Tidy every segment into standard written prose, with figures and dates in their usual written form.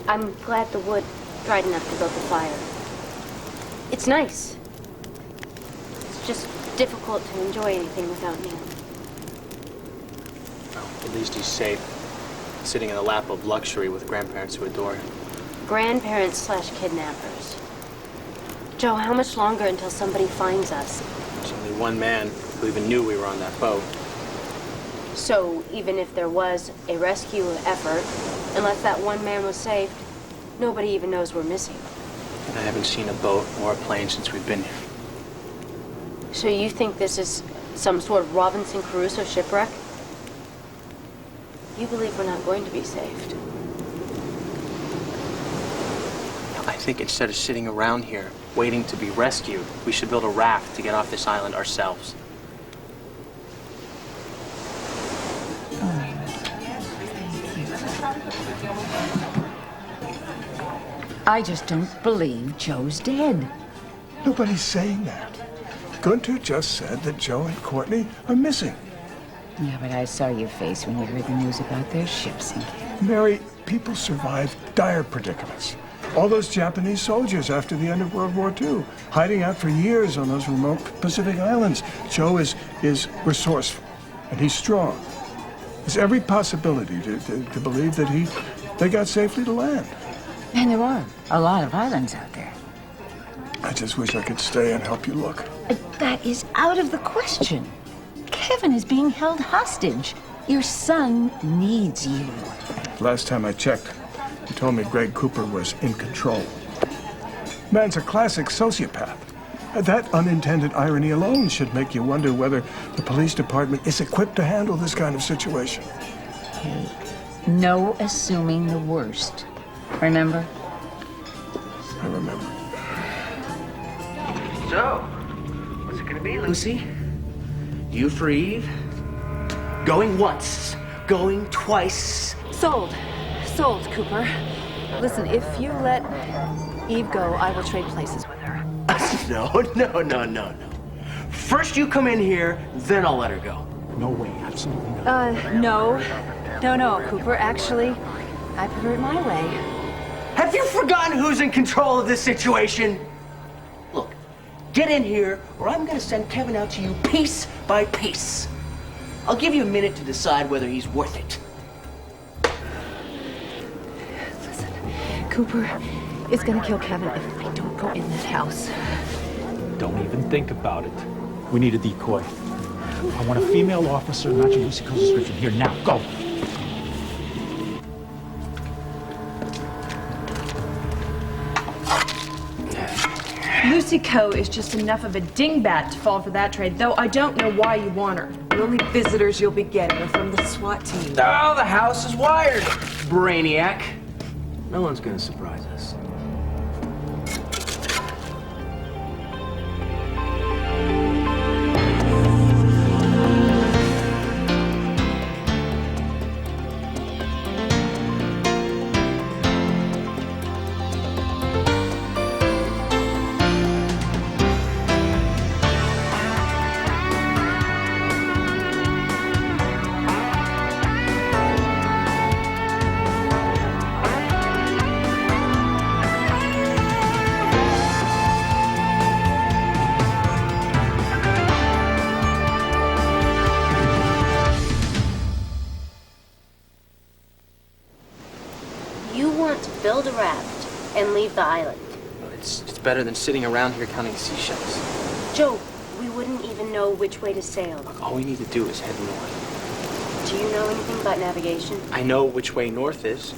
I'm glad the wood dried enough to build the fire. It's nice. It's just difficult to enjoy anything without Neil. Well, at least he's safe, sitting in the lap of luxury with grandparents who adore him. Grandparents/kidnappers. Joe, how much longer until somebody finds us? There's only one man who even knew we were on that boat. So, even if there was a rescue effort, unless that one man was saved, nobody even knows we're missing. And I haven't seen a boat or a plane since we've been here. So you think this is some sort of Robinson Crusoe shipwreck? You believe we're not going to be saved? I think instead of sitting around here waiting to be rescued, we should build a raft to get off this island ourselves. I just don't believe Joe's dead. Nobody's saying that. Gunter just said that Joe and Courtney are missing. Yeah, but I saw your face when you heard the news about their ship sinking. Mary, people survive dire predicaments. All those Japanese soldiers after the end of World War II, hiding out for years on those remote Pacific islands. Joe is resourceful, and he's strong. There's every possibility to believe that they got safely to land. And there are a lot of islands out there. I just wish I could stay and help you look. That is out of the question. Kevin is being held hostage. Your son needs you. Last time I checked, he told me Greg Cooper was in control. Man's a classic sociopath. That unintended irony alone should make you wonder whether the police department is equipped to handle this kind of situation. Hey, no assuming the worst. Remember? I remember. So, what's it gonna be, Lucy? You for Eve? Going once, going twice. Sold, Cooper. Listen, if you let Eve go, I will trade places with her. No. First you come in here, then I'll let her go. No way, absolutely not. No, Cooper. Actually, I prefer it my way. Have you forgotten who's in control of this situation? Look, get in here, or I'm gonna send Kevin out to you piece by piece. I'll give you a minute to decide whether he's worth it. Listen, Cooper is gonna kill Kevin if I don't go in that house. Don't even think about it. We need a decoy. I want a female officer matching Lucy Coe's description. Here, now, go! Lucy Coe is just enough of a dingbat to fall for that trade, though I don't know why you want her. The only visitors you'll be getting are from the SWAT team. Oh, the house is wired, Brainiac. No one's gonna surprise us. Build a raft and leave the island. It's better than sitting around here counting seashells. Joe, we wouldn't even know which way to sail. Look, all we need to do is head north. Do you know anything about navigation? I know which way north is.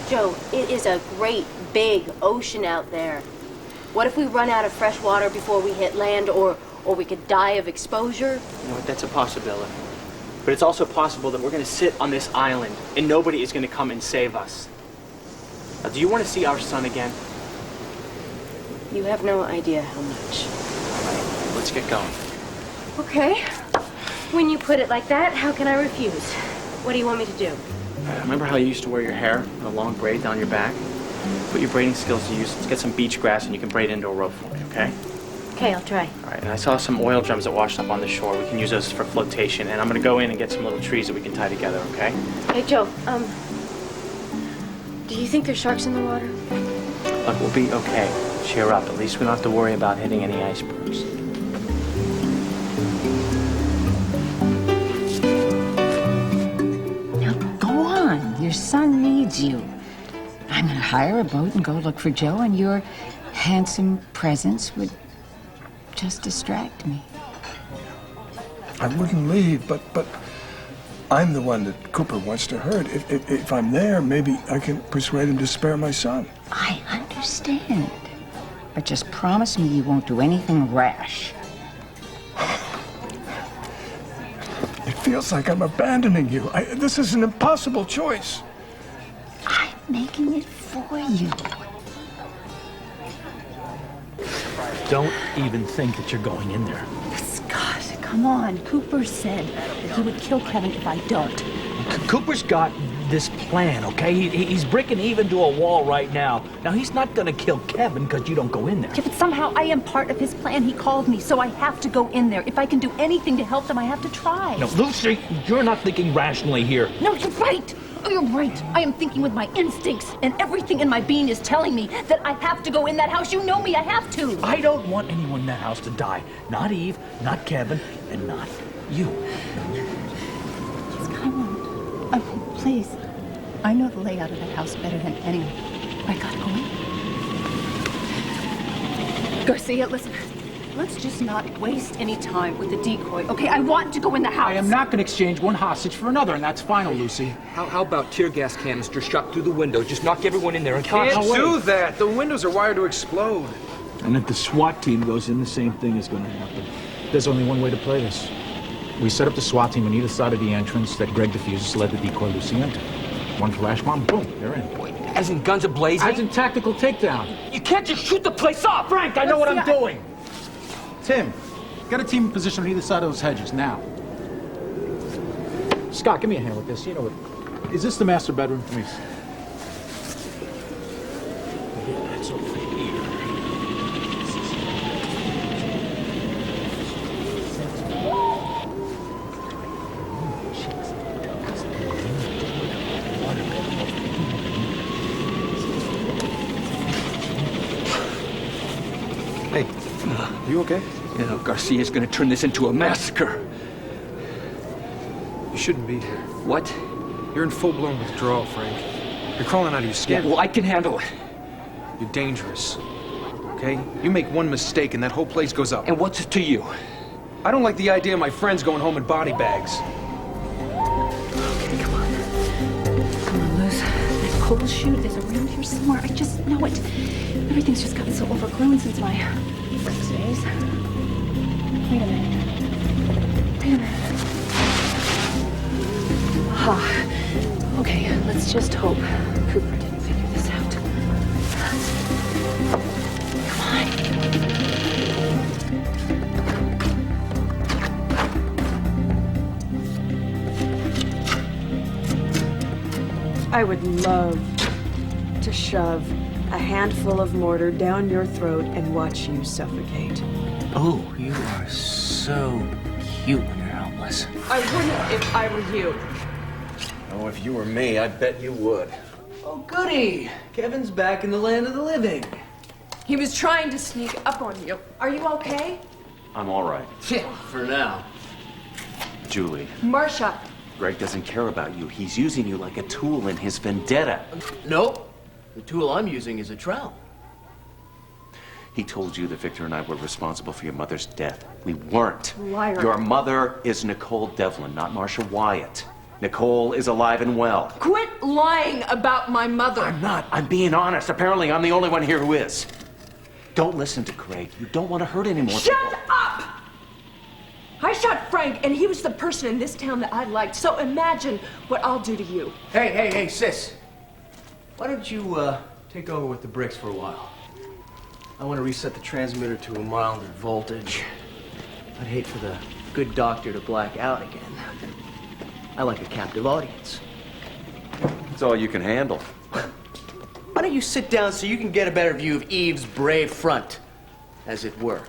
Joe, it is a great big ocean out there. What if we run out of fresh water before we hit land, or we could die of exposure? You know what, that's a possibility. But it's also possible that we're going to sit on this island and nobody is going to come and save us. Now, do you want to see our son again? You have no idea how much. All right, let's get going. Okay. When you put it like that, how can I refuse? What do you want me to do? Remember how you used to wear your hair in a long braid down your back? Put your braiding skills to use. Let's get some beach grass and you can braid into a rope for me, okay? Okay, I'll try. All right, and I saw some oil drums that washed up on the shore. We can use those for flotation, and I'm going to go in and get some little trees that we can tie together, okay? Hey, Joe, Do you think there's sharks in the water? Look, we'll be okay. Cheer up. At least we don't have to worry about hitting any icebergs. Now, go on. Your son needs you. I'm gonna hire a boat and go look for Joe, and your handsome presence would just distract me. I wouldn't leave, but I'm the one that Cooper wants to hurt. If I'm there, maybe I can persuade him to spare my son. I understand. But just promise me you won't do anything rash. It feels like I'm abandoning you. This is an impossible choice. I'm making it for you. Don't even think that you're going in there. Scott, come on. Cooper said that he would kill Kevin if I don't. Cooper's got this plan, okay? He's bricking even to a wall right now. Now, he's not gonna kill Kevin because you don't go in there. Yeah, but somehow I am part of his plan. He called me, so I have to go in there. If I can do anything to help them, I have to try. No, Lucy, you're not thinking rationally here. No, you're right. Oh, you're right. I am thinking with my instincts, and everything in my being is telling me that I have to go in that house. You know me, I have to. I don't want anyone in that house to die. Not Eve, not Kevin, and not you. Just come on. Please. I know the layout of that house better than anyone. I gotta go in. Garcia, listen. Let's just not waste any time with the decoy, okay? I want to go in the house. I am not going to exchange one hostage for another, and that's final, Lucy. How about tear gas canister shot through the window? Just knock everyone in there and Can't concentrate. do that. The windows are wired to explode. And if the SWAT team goes in, the same thing is going to happen. There's only one way to play this. We set up the SWAT team on either side of the entrance that Greg defuses to let the decoy Lucy enter. One flash bomb, boom, they're in. As in guns a-blazing? As in tactical takedown. You can't just shoot the place up! Frank, I know what I'm doing! Tim, get a team in position on either side of those hedges, now. Scott, give me a hand with this. You know what? Is this the master bedroom? Let me see. Yeah, that's over here. Hey, You okay? you know, Garcia's gonna turn this into a massacre. You shouldn't be here. What? You're in full-blown withdrawal, Frank. You're crawling out of your skin. Well, I can handle it. You're dangerous. Okay? You make one mistake and that whole place goes up. And what's it to you? I don't like the idea of my friends going home in body bags. Come on, Luz. That coal chute is around here somewhere. I just know it. Everything's just gotten so overgrown since my X days. Wait a minute. Ah, okay, let's just hope Cooper didn't figure this out. Come on. I would love to shove a handful of mortar down your throat and watch you suffocate. Oh, you are so cute when you're helpless. I wouldn't if I were you. Oh, if you were me, I bet you would. Oh, goody. Kevin's back in the land of the living. He was trying to sneak up on you. Are you okay? I'm all right. For now. Julie, Marcia. Greg doesn't care about you. He's using you like a tool in his vendetta. Nope. The tool I'm using is a trowel. He told you that Victor and I were responsible for your mother's death. We weren't. Liar. Your mother is Nicole Devlin, not Marcia Wyatt. Nicole is alive and well. Quit lying about my mother. I'm not. I'm being honest. Apparently, I'm the only one here who is. Don't listen to Craig. You don't want to hurt any more Shut people. up! I shot Frank, and he was the person in this town that I liked. So imagine what I'll do to you. Hey, sis. Why don't you, take over with the bricks for a while? I want to reset the transmitter to a milder voltage. I'd hate for the good doctor to black out again. I like a captive audience. It's all you can handle. Why don't you sit down so you can get a better view of Eve's brave front, as it were?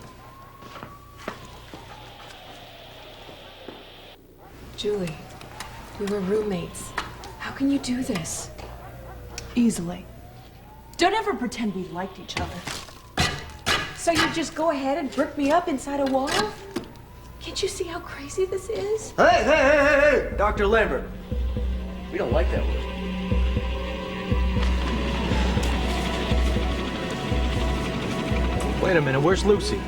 Julie, we were roommates. How can you do this? Easily. Don't ever pretend we liked each other. So you just go ahead and brick me up inside a wall? Can't you see how crazy this is? Hey! Dr. Lambert. We don't like that word. Wait a minute, where's Lucy?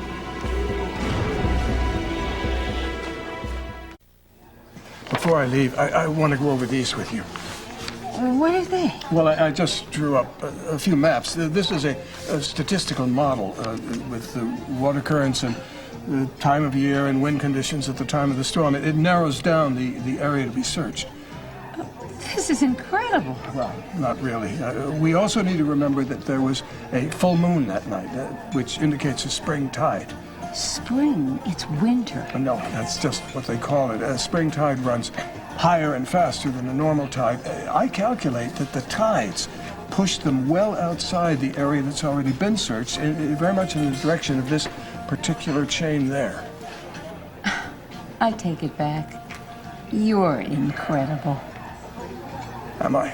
Before I leave, I want to go over these with you. What are they? Well, I just drew up a few maps. This is a statistical model with the water currents and the time of year and wind conditions at the time of the storm. It narrows down the area to be searched. This is incredible. Well, not really. We also need to remember that there was a full moon that night, which indicates a spring tide. Spring? It's winter. No, that's just what they call it. A spring tide runs higher and faster than a normal tide. I calculate that the tides push them well outside the area that's already been searched, very much in the direction of this particular chain there. I take it back. You're incredible. Am I?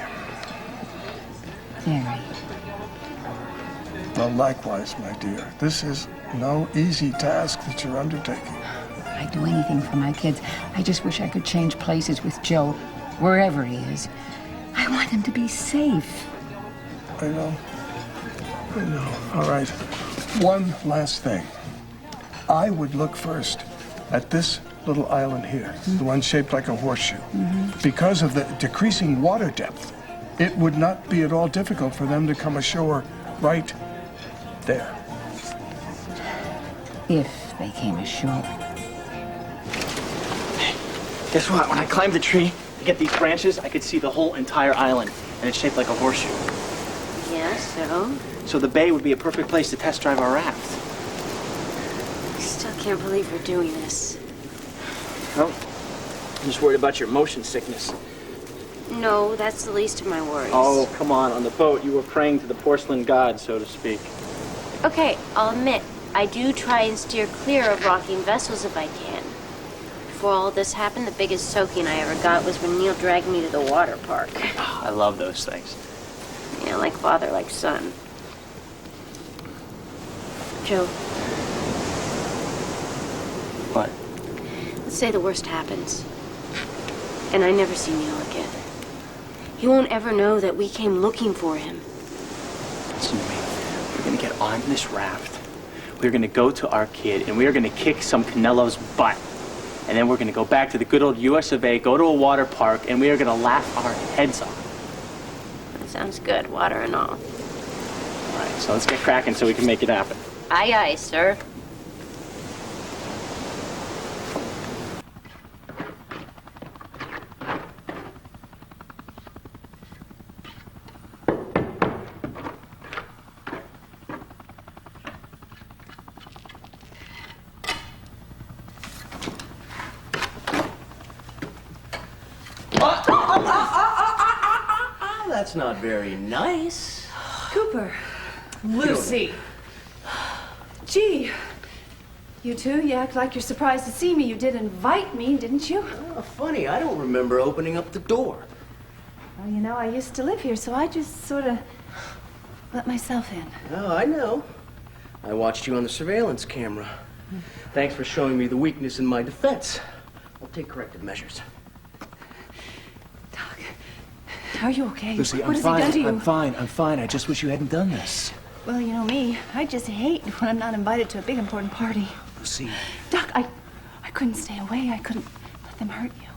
Very. Well, likewise, my dear. This is no easy task that you're undertaking. I'd do anything for my kids. I just wish I could change places with Joe, wherever he is. I want him to be safe. I know. I know. All right. One last thing. I would look first at this little island here, the one shaped like a horseshoe. Because of the decreasing water depth, it would not be at all difficult for them to come ashore right there. If they came ashore. Guess what? When I climbed the tree to get these branches, I could see the whole entire island, and it's shaped like a horseshoe. Yeah, so? So the bay would be a perfect place to test drive our raft. I still can't believe we're doing this. Well, I'm just worried about your motion sickness. No, that's the least of my worries. Oh, come on. On the boat, you were praying to the porcelain god, so to speak. Okay, I'll admit, I do try and steer clear of rocking vessels if I can. Before all this happened, the biggest soaking I ever got was when Neil dragged me to the water park. I love those things. Yeah, like father, like son. Joe. What? Let's say the worst happens, and I never see Neil again. He won't ever know that we came looking for him. Listen to me. We're gonna get on this raft. We're gonna go to our kid, and we are gonna kick some Canelo's butt. And then we're gonna go back to the good old US of A, go to a water park, and we are gonna laugh our heads off. That sounds good, water and all. All right, so let's get cracking so we can make it happen. Aye, aye, sir. That's not very nice. Cooper. Lucy. Gee. You two, you act like you're surprised to see me. You did invite me, didn't you? Oh, funny, I don't remember opening up the door. Well, you know, I used to live here, so I just sort of let myself in. Oh, I know. I watched you on the surveillance camera. Thanks for showing me the weakness in my defense. I'll take corrective measures. Doc, are you okay? Lucy, what I'm has fine. he done to you? I'm fine. I just wish you hadn't done this. Well, you know me. I just hate when I'm not invited to a big important party. Lucy. Doc, I couldn't stay away. I couldn't let them hurt you.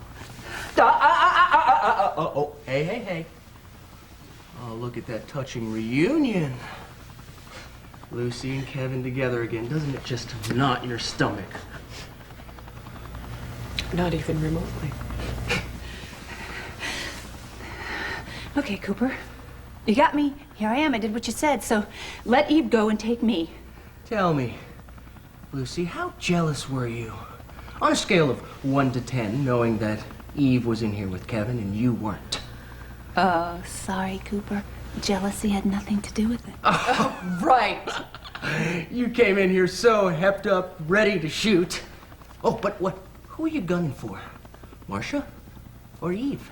Oh, hey. Oh, look at that touching reunion. Lucy and Kevin together again. Doesn't it just knot your stomach? Not even remotely. Okay, Cooper. You got me. Here I am. I did what you said. So let Eve go and take me. Tell me, Lucy, how jealous were you? On a scale of 1 to 10, knowing that Eve was in here with Kevin and you weren't. Oh, sorry, Cooper. Jealousy had nothing to do with it. Oh, right. You came in here so hepped up, ready to shoot. Oh, but what? Who are you gunning for? Marcia or Eve?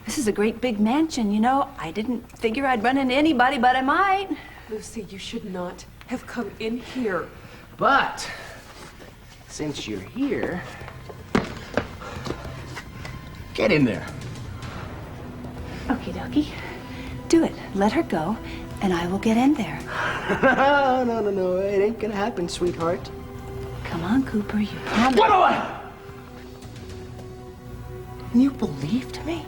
This is a great big mansion, you know. I didn't figure I'd run into anybody, but I might. Lucy, you should not have come in here. But since you're here, get in there. Okie dokie. Do it. Let her go, and I will get in there. No. It ain't gonna happen, sweetheart. Come on, Cooper. You promised. What? You believed me?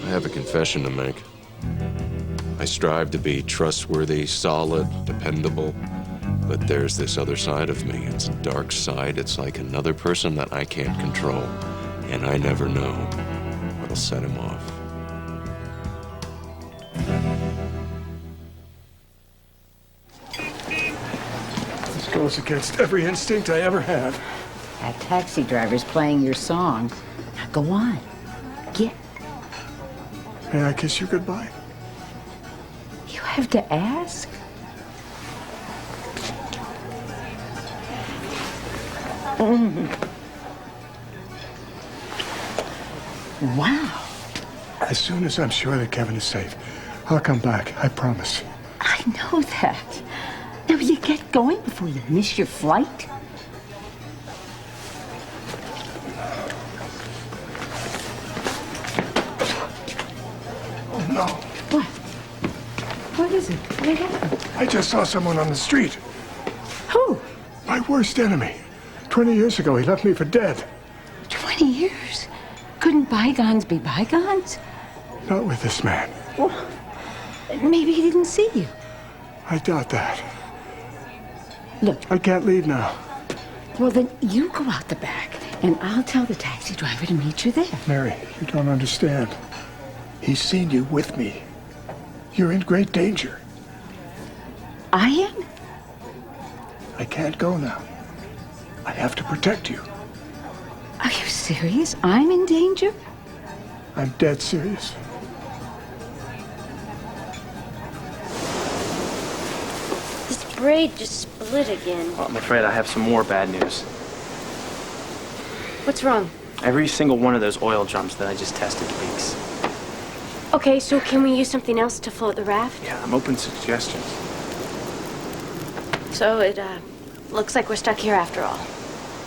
I have a confession to make. I strive to be trustworthy, solid, dependable, but there's this other side of me. It's a dark side. It's like another person that I can't control, and I never know what'll set him off. This goes against every instinct I ever had. That taxi driver's playing your song. Now go on. Get. May I kiss you goodbye? You have to ask? Wow. As soon as I'm sure that Kevin is safe, I'll come back. I promise. I know that. Now you get going before you miss your flight. Oh, no. What? What is it? What happened? I just saw someone on the street. Who? My worst enemy. 20 years ago, he left me for dead. 20 years? Couldn't bygones be bygones? Not with this man. Well, maybe he didn't see you. I doubt that. Look. I can't leave now. Well, then you go out the back, and I'll tell the taxi driver to meet you there. Mary, you don't understand. He's seen you with me. You're in great danger. I am? I can't go now. I have to protect you. Are you serious? I'm in danger? I'm dead serious. This braid just split again. Well, I'm afraid I have some more bad news. What's wrong? Every single one of those oil drums that I just tested leaks. Okay, so can we use something else to float the raft? Yeah, I'm open to suggestions. So it, looks like we're stuck here after all.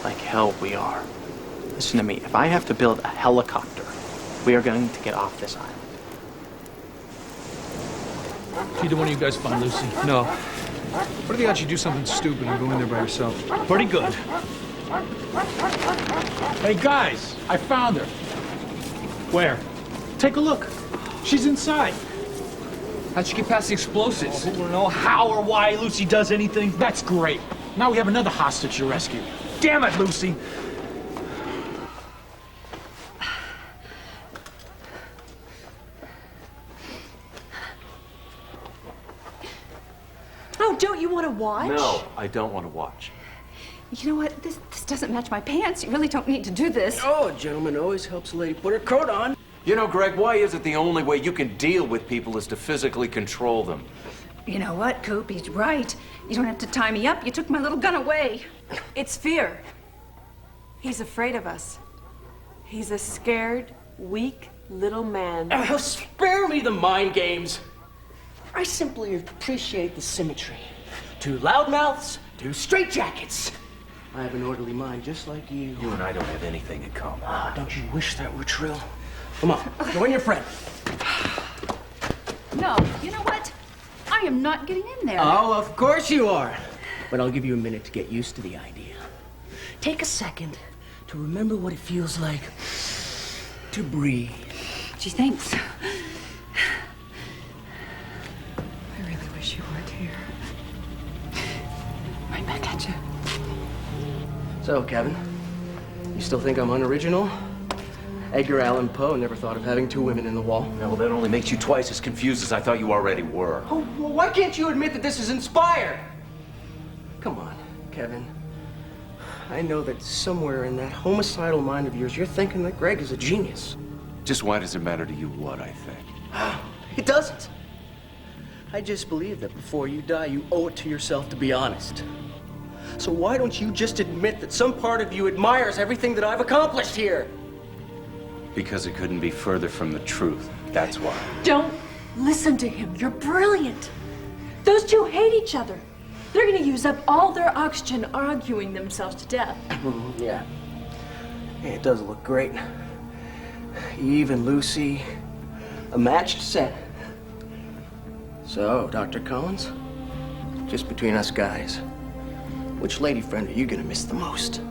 Like hell we are. Listen to me. If I have to build a helicopter, we are going to get off this island. Either one of you guys find Lucy? No. What are the odds you do something stupid and go in there by yourself? Pretty good. Hey, guys, I found her. Where? Take a look. She's inside. How'd you get past the explosives? I don't know how or why Lucy does anything. That's great. Now we have another hostage to rescue. Damn it, Lucy. Oh, don't you want to watch? No, I don't want to watch. You know what? This doesn't match my pants. You really don't need to do this. Oh, a gentleman always helps a lady put her coat on. You know, Greg, why is it the only way you can deal with people is to physically control them? You know what, Coop? He's right. You don't have to tie me up. You took my little gun away. It's fear. He's afraid of us. He's a scared, weak little man. Oh, spare me the mind games. I simply appreciate the symmetry. Two loudmouths, two straitjackets. I have an orderly mind just like you. You and I don't have anything in common. Ah, don't you wish that were true? Come on, join your friend. No, you know what? I am not getting in there. Oh, of course you are. But I'll give you a minute to get used to the idea. Take a second to remember what it feels like to breathe. Gee, thanks. I really wish you weren't here. Right back at you. So, Kevin, you still think I'm unoriginal? Edgar Allan Poe never thought of having two women in the wall. No, well, that only makes you twice as confused as I thought you already were. Oh, well, why can't you admit that this is inspired? Come on, Kevin. I know that somewhere in that homicidal mind of yours, you're thinking that Greg is a genius. Just why does it matter to you what I think? It doesn't. I just believe that before you die, you owe it to yourself to be honest. So why don't you just admit that some part of you admires everything that I've accomplished here? Because it couldn't be further from the truth. That's why. Don't listen to him. You're brilliant. Those two hate each other. They're gonna use up all their oxygen arguing themselves to death. Yeah. Hey, it does look great. Eve and Lucy, a matched set. So, Dr. Collins, just between us guys, which lady friend are you gonna miss the most?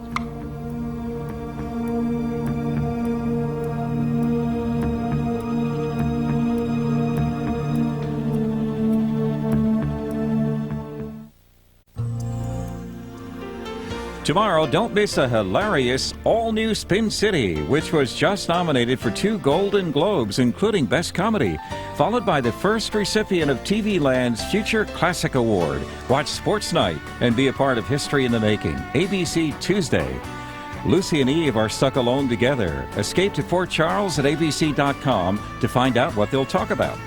Tomorrow, don't miss a hilarious all-new Spin City, which was just nominated for 2 Golden Globes, including Best Comedy, followed by the first recipient of TV Land's Future Classic Award. Watch Sports Night and be a part of history in the making. ABC Tuesday. Lucy and Eve are stuck alone together. Escape to Fort Charles at abc.com to find out what they'll talk about.